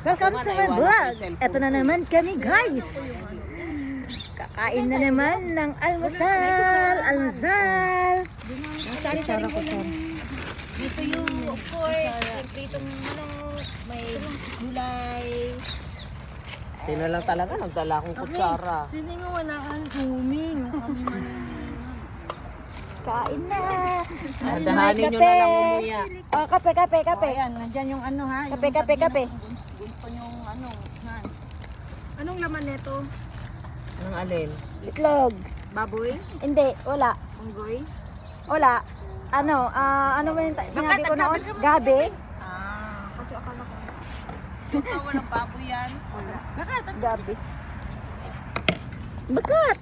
Welcome to my vlog. Ito na naman kami guys. Kakain na naman ng almusal. Almusal. Kutsara. Dito yung, of course, itong may gulay. Tina lang talaga, nagdala akong kutsara. Sino nga wala kang huming? Kami man. Kain na. Dahanin nyo na lang umuya. Oh, kape. Ayan, nandyan yung ano ha. Kape. Gusto yung ano. Ha. Anong laman nito? Anong alin? Itlog. Baboy? Hindi, wala. Unggoy? Wala. Ano ba yung sinabi ko noon? Gabi. Kasi akala ko. Ito, walang baboy yan. Wala. Gabi. Bakat!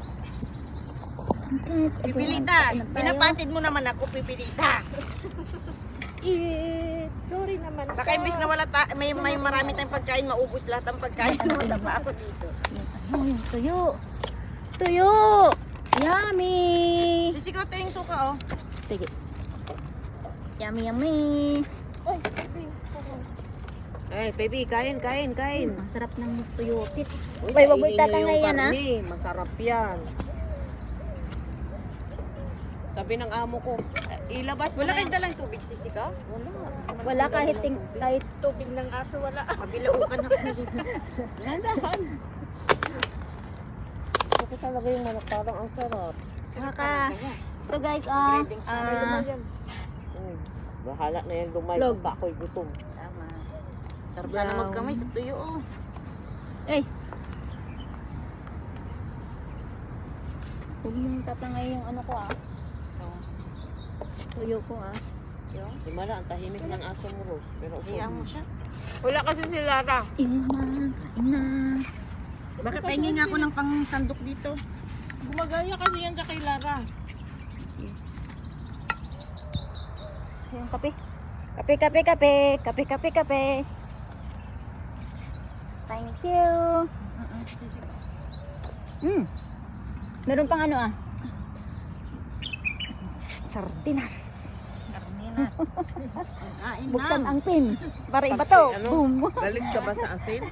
Pipilita. Pinapatid mo naman ako, pipilita. Sorry naman. Baka imbis na wala may marami tayong pagkain, maubos lahat ang pagkain. Wala pa ako dito. Tuyo! Yummy! Sisigaw tayo yung suka, oh. Sige. Yummy! Ay, baby, kain. Ang sarap ng tuyo. Uy, Wag mo kainin nyo itatangay yung yan, ha? karne. Masarap yan. Sabi ng amo ko, ilabas mo na. Wala kayong dalang tubig, sisika? Wala kahit Tubig ng aso, wala. Kabilaukan ako. Nandahan. Kasi talaga yung manok, parang ang sarap. So guys, Bahala na yan lumay. Log. Basta ako'y gutom. Tama. Sarap sana Brown. magkamay sa tuyo, oh. huwag mong tatangay yung ano ko tuyo ko Di mala, ang tahimik ng aso mo, Rose. Pero Hiyaan mo siya. wala kasi si Lara. Kain na. Bakit pahingi nga ako ng pang-sandok dito? Gumagaya kasi yan kay Lara. Yung kape. Kape. Thank you. Meron pang sardinas. Sardinas. Kain Buksan na. ang pin. Para iba to. Ano? Boom. Galit ka ba sa asin?